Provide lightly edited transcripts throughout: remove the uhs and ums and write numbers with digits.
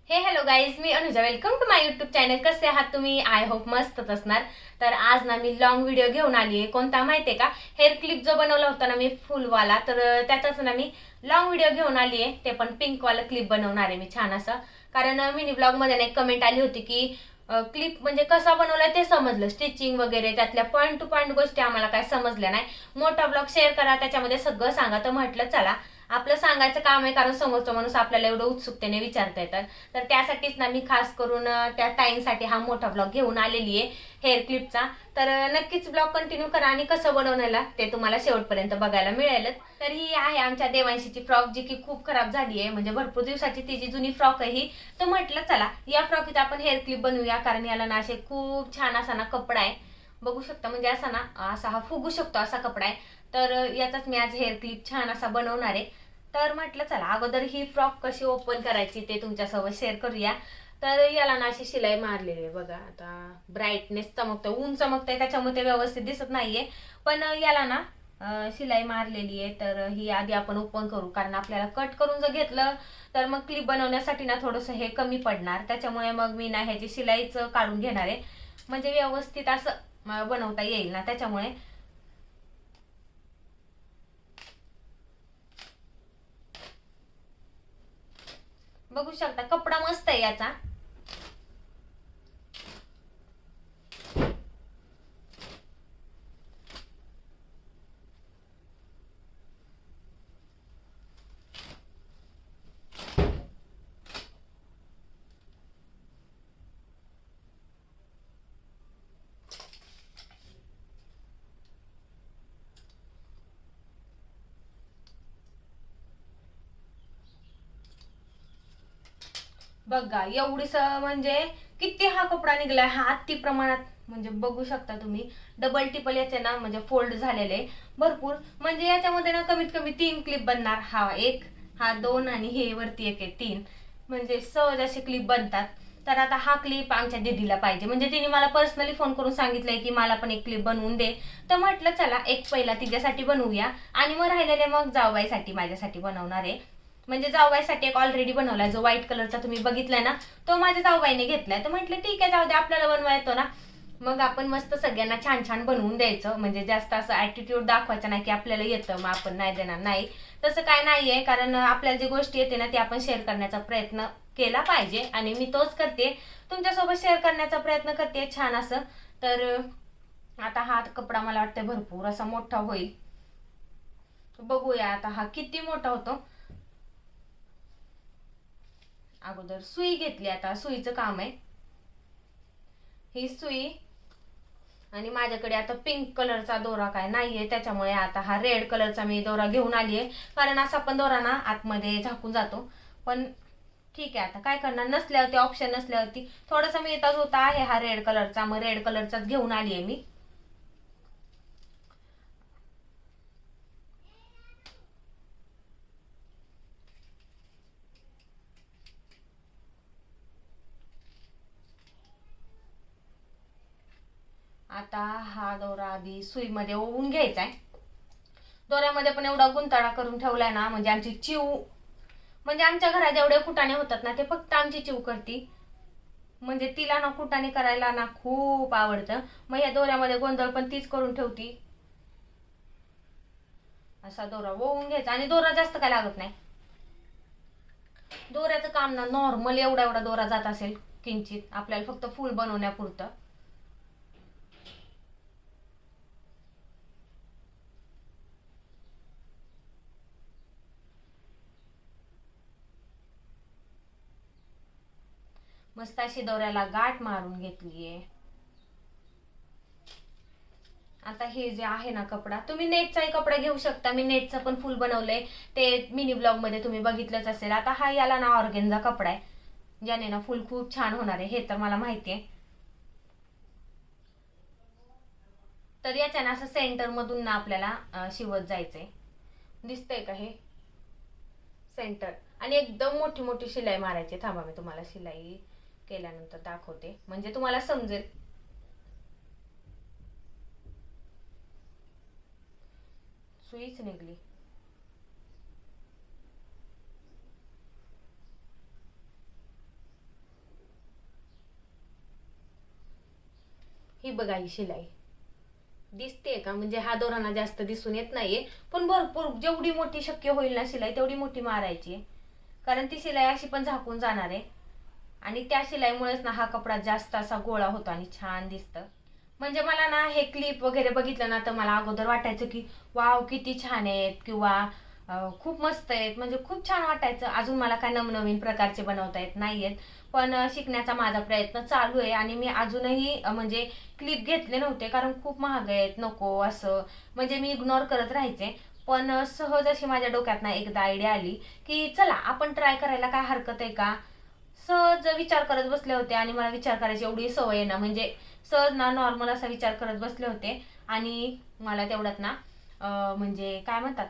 हे hello guys, मी Anuja. Welcome to my YouTube channel. कसे आहात तुम्ही? आय होप मस्तच असणार. तर आज ना मी लॉंग व्हिडिओ घेऊन आली आहे. कोणता माहितीये का? हेअर क्लिप जो बनवला होता ना मी फुलवाला, तर त्याचाच ना मी लॉंग व्हिडिओ घेऊन आली आहे. ते पण पिंक वाला क्लिप बनवणार आहे मी छान असं. कारण मिनी ब्लॉग मध्ये एक कमेंट आली होती की क्लिप म्हणजे कसा बनवलाय ते समजलं, स्टिचिंग वगैरे त्यातल्या पॉईंट टू पॉईंट गोष्टी आम्हाला काय समजल्या नाही. मोठा ब्लॉग शेअर करा, त्याच्यामध्ये सगळं सांगा. तर म्हटलं चला आपलं सांगायचं काम आहे, कारण समोरचा माणूस आपल्याला एवढं उत्सुकतेने विचारता येतात. तर त्यासाठीच ना मी खास करून त्या टाईमसाठी हा मोठा ब्लॉग घेऊन आलेली आहे हेअर क्लिपचा. तर नक्कीच ब्लॉग कंटिन्यू करा आणि कसं बनवण्याला ते तुम्हाला शेवटपर्यंत बघायला मिळेल. तर ही आहे आमच्या देवांशीची फ्रॉक, जी की खूप खराब झाली आहे, म्हणजे भरपूर दिवसाची ती जी जुनी फ्रॉक आहे ही. तर म्हटलं चला या फ्रॉकीचा आपण हेअर क्लिप बनवूया, कारण याला ना असे खूप छान असा ना कपडा आहे, बघू शकता. म्हणजे असा ना असा हा फुगू शकतो असा कपडा आहे. तर याचाच मी आज हेअर क्लिप छान असा बनवणार आहे. तर म्हटलं चला अगोदर ही फ्रॉक कशी ओपन करायची ते तुमच्यासोबत शेअर करूया. तर याला ना अशी शिलाई मारलेली आहे बघा. आता ब्राईटनेस चमकतं, ऊन चमकतंय त्याच्यामुळे ते व्यवस्थित दिसत नाहीये, पण याला ना शिलाई मारलेली आहे. तर ही आधी आपण ओपन करू, कारण आपल्याला कट करून जर घेतलं तर मग क्लिप बनवण्यासाठी ना थोडंसं हे कमी पडणार. त्याच्यामुळे मग मी ना ह्याची शिलाईच काढून घेणार आहे, म्हणजे व्यवस्थित असं बनवता येईल ना, त्याच्यामुळे. बघू शकता कपडा मस्त आहे याचा. बघा एवढीस म्हणजे किती हा कपडा निघलाय, हा अति प्रमाणात. म्हणजे बघू शकता तुम्ही, डबल टिपल याचे ना म्हणजे फोल्ड झालेले भरपूर. म्हणजे याच्यामध्ये ना कमीत कमी 3 क्लिप बनणार. हा एक, हा दोन आणि हे वरती एक आहे, 3. म्हणजे सहज असे क्लिप बनतात. तर आता हा क्लिप आमच्या दीदीला पाहिजे, म्हणजे तिने मला पर्सनली फोन करून सांगितलंय की मला पण एक क्लिप बनवून दे. तर म्हटलं चला एक पहिला तिच्यासाठी बनवूया, आणि मग राहिलेले मग जावबाईसाठी माझ्यासाठी बनवणार आहे. म्हणजे जावबाईसाठी एक ऑलरेडी बनवलाय, जो व्हाईट कलरचा तुम्ही बघितलाय ना, तो माझ्या जावबाईने घेतलाय. तर म्हटलं ठीक आहे, जाऊ दे, आपल्याला बनवा येतो ना. मग आपण मस्त सगळ्यांना छान छान बनवून द्यायचं. म्हणजे जास्त असं ऍटिट्यूड दाखवायचं नाही की आपल्याला येतं मग आपण नाही देणार, नाही तसं काय नाहीये. कारण आपल्याला जी गोष्टी येते ना ती आपण शेअर करण्याचा प्रयत्न केला पाहिजे, आणि मी तोच करते, तुमच्यासोबत शेअर करण्याचा प्रयत्न करते छान असं. तर आता हा कपडा मला वाटतं भरपूर असा मोठा होईल. बघूया आता हा किती मोठा होतो. अगोदर सुई घेतली, आता सुईचं काम आहे. ही सुई, आणि माझ्याकडे आता पिंक कलरचा दोरा काय नाहीये, त्याच्यामुळे आता हा रेड कलरचा मी दोरा घेऊन आलीये. कारण असा पण दोरा ना आतमध्ये झाकून जातो. पण ठीक आहे, आता काय करणार, नसल्यावरती ऑप्शन नसल्यावरती थोडासा मिळता होता आहे हा रेड कलरचा, मग रेड कलरचाच घेऊन आलीये मी. आता हा दोरा आधी सुईमध्ये ओवून घ्यायचा आहे. दोऱ्यामध्ये पण एवढा गुंताळा करून ठेवलाय ना, म्हणजे आमची चिव, म्हणजे आमच्या घरात जेवढे कुटाणे होतात ना ते फक्त आमची चिव करती. म्हणजे तिला ना कुटाणे करायला ना खूप आवडतं. मग या दोऱ्यामध्ये गोंधळ पण तीच करून ठेवती. असा दोरा वळून घ्यायचा, आणि दोरा जास्त काय लागत नाही. दोऱ्याचं काम ना नॉर्मल एवढा एवढा दोरा जात असेल किंचित, आपल्याला फक्त फुल बनवण्यापुरतं. मस्त अशी दोऱ्याला गाठ मारून घेतलीये. आता हे जे आहे ना कपडा, तुम्ही नेटचाही कपडा घेऊ शकता. मी नेटचं पण फुल बनवलंय, ते मिनी ब्लॉग मध्ये तुम्ही बघितलंच असेल. आता हा याला ना ऑर्गेनचा कपडा आहे, ज्याने ना फुल खूप छान होणार आहे, हे तर मला माहितीये. तर याच्या ना असं सेंटर मधून ना आपल्याला शिवत जायचंय. दिसतंय का हे सेंटर? आणि एकदम मोठी मोठी शिलाई मारायची. थांबा मी तुम्हाला शिलाई केल्यानंतर दाखवते, म्हणजे तुम्हाला समजेल. सुईच निघली. ही बघा ही शिलाई दिसते का, म्हणजे हा दोरा ना जास्त दिसून येत नाहीये, पण भरपूर जेवढी मोठी शक्य होईल ना शिलाई तेवढी मोठी मारायची, कारण ती शिलाई अशी पण झाकून जाणार आहे आणि त्या शिलाईमुळेच ना हा कपडा जास्त असा गोळा होतो आणि छान दिसतं. म्हणजे मला ना हे क्लिप वगैरे बघितलं ना तर मला अगोदर वाटायचं की वाव किती छान आहेत किंवा खूप मस्त आहेत, म्हणजे खूप छान वाटायचं. अजून मला काय नवनवीन प्रकारचे बनवता येत नाहीयेत, पण शिकण्याचा माझा प्रयत्न चालू आहे आणि मी अजूनही म्हणजे क्लिप घेतले नव्हते कारण खूप महाग आहेत, नको असं म्हणजे मी इग्नोर करत राहायचे. पण सहज अशी माझ्या डोक्यात ना एकदा आयडिया आली की चला आपण ट्राय करायला काय हरकत आहे का. सहज विचार करत बसले होते आणि मला विचार करायची एवढी सवय आहे ना, म्हणजे सहज ना नॉर्मल असा विचार करत बसले होते आणि मला तेवढ्यात ना म्हणजे काय म्हणतात,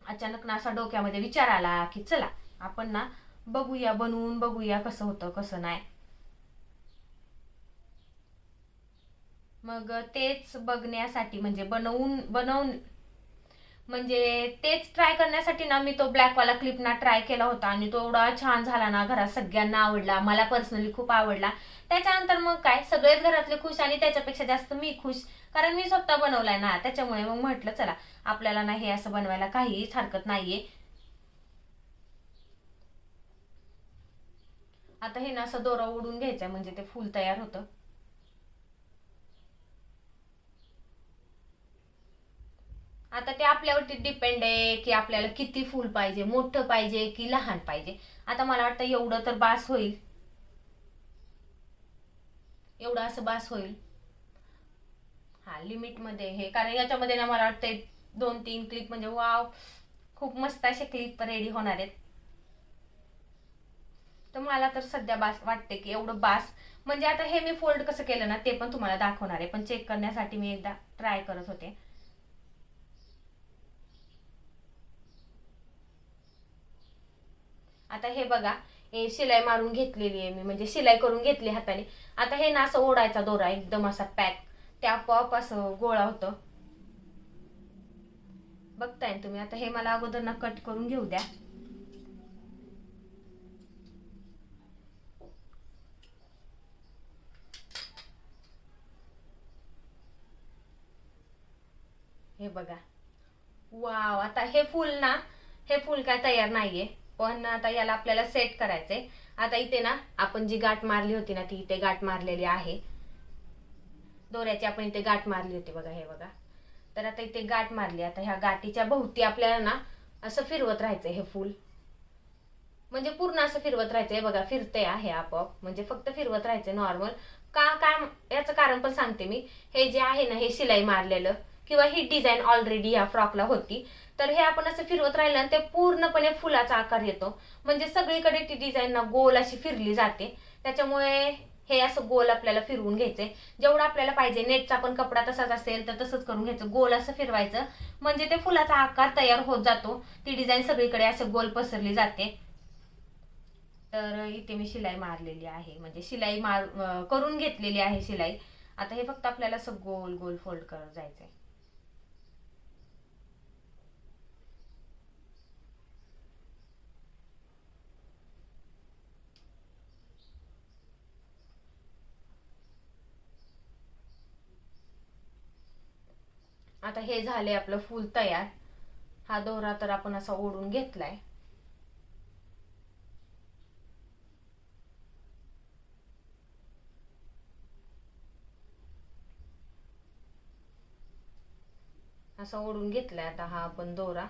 अचानक ना असा डोक्यामध्ये विचार आला की चला आपण ना बघूया, बनवून बघूया कसं होतं कसं नाही. मग तेच बघण्यासाठी म्हणजे बनवून बनवून म्हणजे तेच ट्राय करण्यासाठी ना मी तो ब्लॅक वाला क्लिप ना ट्राय केला होता आणि तो एवढा छान झाला ना, घरात सगळ्यांना आवडला, मला पर्सनली खूप आवडला. त्याच्यानंतर मग काय सगळेच घरातले खुश आणि त्याच्यापेक्षा जास्त मी खुश, कारण मी स्वतः बनवलाय ना, त्याच्यामुळे मग म्हटलं चला आपल्याला ना हे असं बनवायला काहीच हरकत नाहीये. आता हे ना असं दोरा ओढून घ्यायचा म्हणजे ते फुल तयार होतं. आता ते आपल्यावरती डिपेंड आहे की आपल्याला किती फुल पाहिजे, मोठं पाहिजे की लहान पाहिजे. आता मला वाटतं एवढं तर बास होईल, एवढं असं बास होईल. हा लिमिट मध्ये हे, कारण याच्यामध्ये ना मला वाटतंय 2-3 क्लिप म्हणजे वाव खूप मस्त असे क्लिप रेडी होणार आहेत. तर मला तर सध्या बास वाटते की एवढं बास. म्हणजे आता हे मी फोल्ड कसं केलं ना ते पण तुम्हाला दाखवणार आहे, पण चेक करण्यासाठी मी एकदा ट्राय करत होते. आता हे बघा, हे शिलाई मारून घेतलेली आहे मी, म्हणजे शिलाई करून घेतली हाताने. आता हे ना असं ओढायचा दोरा एकदम असा पॅक, त्या आपोआप असं गोळा होतं. बघताय तुम्ही. आता हे मला अगोदर ना कट करून घेऊ द्या. हे बघा वाव. आता हे फुल ना, हे फुल काय तयार नाहीये, पण आता याला आपल्याला सेट करायचंय. आता इथे ना आपण जी गाठ मारली होती ना ती इथे गाठ मारलेली आहे दोऱ्याची, आपण इथे गाठ मारली होती बघा, हे बघा. तर आता इथे गाठ मारली, आता ह्या गाठीच्या भोवती आपल्याला ना असं फिरवत राहायचंय हे फुल, म्हणजे पूर्ण असं फिरवत राहायचंय. बघा फिरते आहे आपोआप, म्हणजे फक्त फिरवत राहायचंय नॉर्मल. का काय याचं कारण पण सांगते मी. हे जे आहे ना हे शिलाई मारलेलं किंवा ही डिझाईन ऑलरेडी या फ्रॉकला होती, तर हे आपण असं फिरवत राहिलं ना ते पूर्णपणे फुलाचा आकार येतो, म्हणजे सगळीकडे ती डिझाईन ना गोल अशी फिरली जाते. त्याच्यामुळे हे असं गोल आपल्याला फिरवून घ्यायचंय, जेवढं आपल्याला पाहिजे. नेटचा पण कपडा तसाच असेल तर तसंच करून घ्यायचं, गोल असं फिरवायचं, म्हणजे ते फुलाचा आकार तयार होत जातो, ती डिझाईन सगळीकडे असं गोल पसरली जाते. तर इथे मी शिलाई मारलेली आहे, म्हणजे शिलाई करून घेतलेली आहे शिलाई. आता हे फक्त आपल्याला असं गोल गोल फोल्ड करत जायचंय. आता हे झाले आपलं फुल तयार. हा दोरा तर आपण असा ओढून घेतलाय. असा ओढून घेतलाय आता हा आपण दोरा.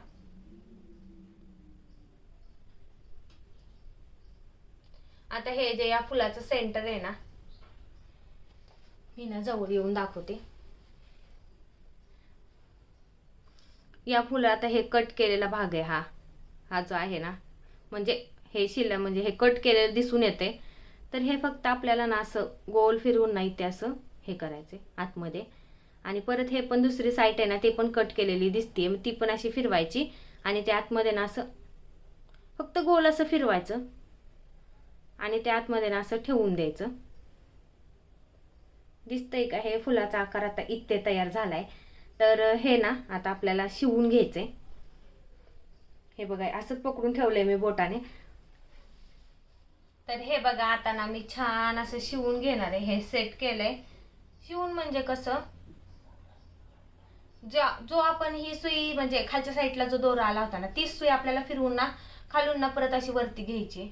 आता हे जे या फुलाचं सेंटर आहे ना, मी ना जवळ येऊन दाखवते. या फुला आता हे कट केलेला भाग आहे हा, हा जो आहे ना, म्हणजे हे शिला म्हणजे हे कट केलेलं दिसून येते. तर हे फक्त आपल्याला ना असं गोल फिरवून नाही ते असं हे करायचे आतमध्ये. आणि परत हे पण दुसरी साईड आहे ना ते पण कट केलेली दिसते, ती पण अशी फिरवायची आणि त्या आतमध्ये ना असं फक्त गोल असं फिरवायचं आणि त्या आतमध्ये ना असं ठेवून द्यायचं. दिसतंय का हे फुलाचा आकार आता इथे तयार झालाय. तर हे ना आता आपल्याला शिवून घ्यायचंय. हे बघा असंच पकडून ठेवलंय मी बोटाने. तर हे बघा आता ना मी छान असं शिवून घेणार आहे. हे सेट केलंय शिवून म्हणजे कसं, जो आपण ही सुई म्हणजे खालच्या साईडला जो दोरा आला होता ना, तीच सुई आपल्याला फिरवून ना खालून ना परत अशी वरती घ्यायची.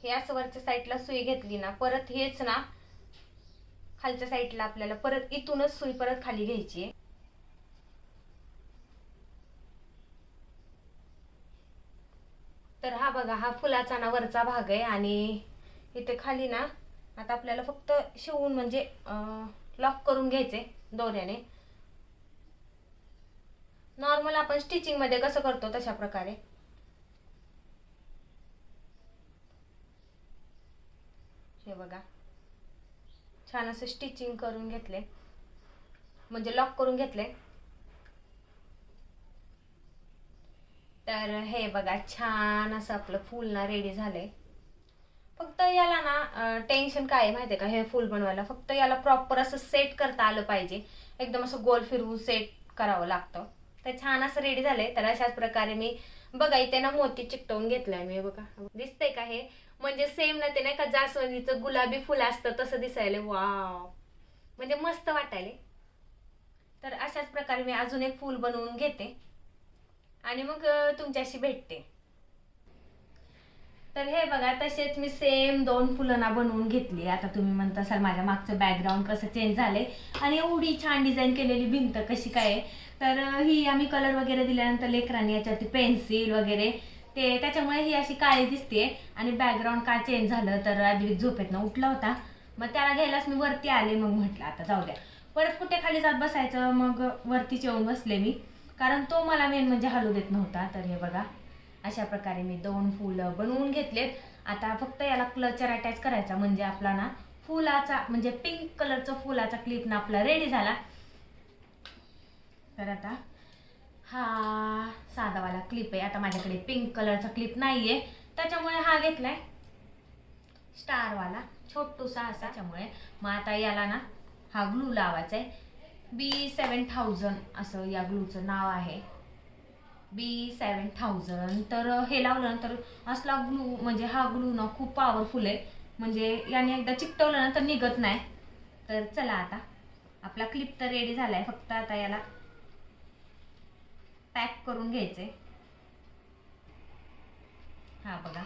हे असं वरच्या साईडला सुई घेतली ना, परत हेच ना खालच्या साईडला आपल्याला परत इथूनच सुई परत खाली घ्यायची. तर हा बघा, हा फुलाचा ना वरचा भाग आहे आणि इथे खाली ना आता आपल्याला फक्त शिवून म्हणजे लॉक करून घ्यायचे दोऱ्याने. नॉर्मल आपण स्टिचिंग मध्ये कसं करतो तशा प्रकारे. हे बघा, छान असं स्टिचिंग करून घेतले म्हणजे लॉक करून घेतले. तर हे बघा, छान असं आपलं फूल ना रेडी झालंय. फक्त याला ना टेन्शन काय आहे माहितीये का, हे फूल बनवायला फक्त याला प्रॉपर असं सेट करता आलं पाहिजे. एकदम असं गोल फिरवून सेट करावं लागतं. तर छान असं रेडी झालंय. तर अशाच प्रकारे मी बघा इथे ना मोती चिकटवून घेतलाय मी. बघा दिसतंय का हे, म्हणजे सेम ना ते नाही का जास्वंदीचं गुलाबी फुल असतं तसं दिसायला. वाव, म्हणजे मस्त वाटायले. तर अशाच प्रकारे मी अजून एक फूल बनवून घेते आणि मग तुमच्याशी भेटते. तर हे बघा, तसेच मी सेम 2 फुलं ना बनवून घेतली. आता तुम्ही म्हणता सर माझ्या मागचं बॅकग्राऊंड कसं चेंज झालंय आणि एवढी छान डिझाईन केलेली भिंत कशी काय. तर ही आम्ही कलर वगैरे दिल्यानंतर लेकरांनी याच्यावरती पेन्सिल वगैरे ते त्याच्यामुळे ही अशी काळी दिसते. आणि बॅकग्राऊंड का चेंज झालं तर आधी झोपेतनं उठला होता, मग त्याला घ्यायलाच मी वरती आले. मग म्हटलं आता जाऊ द्या, परत कुठे खाली जात बसायचं. मग वरतीच येऊन बसले मी, कारण तो मला मेन म्हणजे हलू देत नव्हता. तर हे बघा, अशा प्रकारे मी 2 फुलं बनवून घेतलेत. आता फक्त याला क्लचर अटॅच करायचा म्हणजे आपला ना फुलाचा म्हणजे पिंक कलरचा फुलाचा क्लिप ना आपला रेडी झाला. तर आता हा साधावाला क्लिप आहे. आता माझ्याकडे पिंक कलरचा क्लिप नाहीये, त्याच्यामुळे हा घेतलाय स्टारवाला छोटूसा असा. त्याच्यामुळे मग आता याला ना हा ग्लू लावायचा आहे. B7000 असं या ग्लूचं नाव आहे, B7000. तर हे लावल्यानंतर असला ग्लू म्हणजे हा ग्लू ना खूप पॉवरफुल आहे, म्हणजे याने एकदा चिकटवलं ना तर निघत नाही. तर चला, आता आपला क्लिप तर रेडी झालाय, फक्त आता याला पॅक करून घ्यायचे. हा बघा,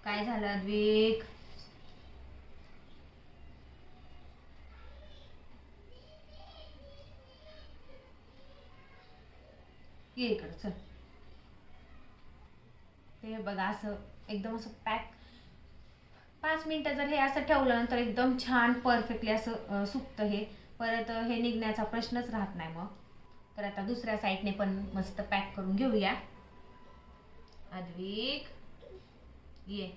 काय झालं अद्विक, ये इकडं चल. ते बघा असं एकदम असं पॅक 5 मिनिटं जर हे असं ठेवलं ना तर एकदम छान परफेक्टली असं सुकतं हे. परत हे निघण्याचा प्रश्नच राहत नाही मग. तर आता दुसऱ्या साईडने पण मस्त पॅक करून घेऊया. अद्विक ये,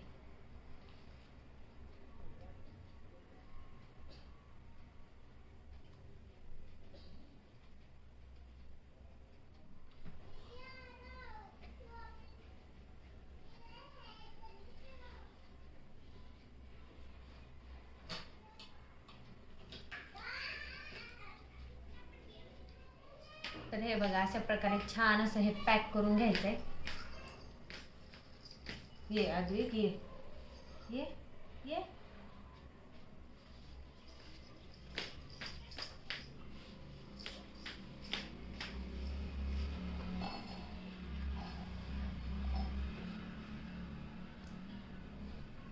तर हे बघा अशा प्रकारे छान असं हे पॅक करून घ्यायचंय. ये अद्विक ये ये ये.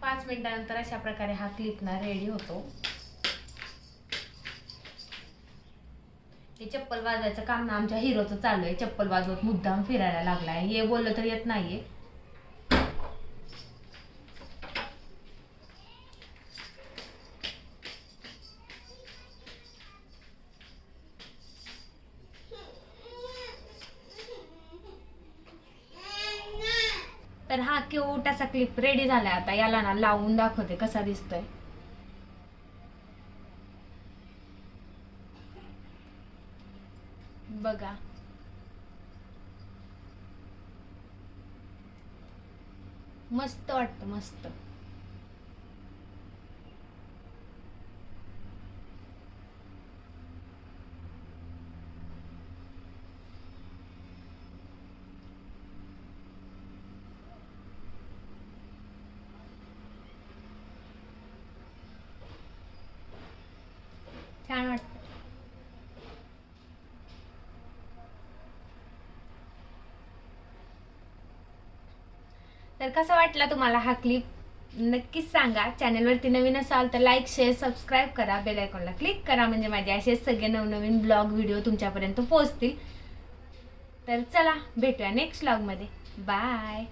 पाच मिनिटानंतर अशा प्रकारे हा क्लिप ना रेडी होतो. हे चप्पल वाजवायचं काम ना आमच्या हिरोचं चालू आहे. चप्पल वाजवत मुद्दाम फिरायला लागलाय. ये बोललं तर येत नाहीये. तर हा क्यूट असा क्लिप रेडी झालाय. आता याला ना लावून दाखवते कसा दिसतोय. बघा, मस्त वाटतं, मस्त. छान वाटतं. तर कसा वाटला तुम्हाला हा क्लिप नक्कीच सांगा. चॅनलवरती नवीन असाल तर लाईक शेअर सबस्क्राईब करा, बेल आयकॉनला क्लिक करा, म्हणजे माझे असे सगळे नवनवीन ब्लॉग व्हिडिओ तुमच्यापर्यंत पोहोचतील. तर चला भेटूया नेक्स्ट व्लॉगमध्ये. बाय.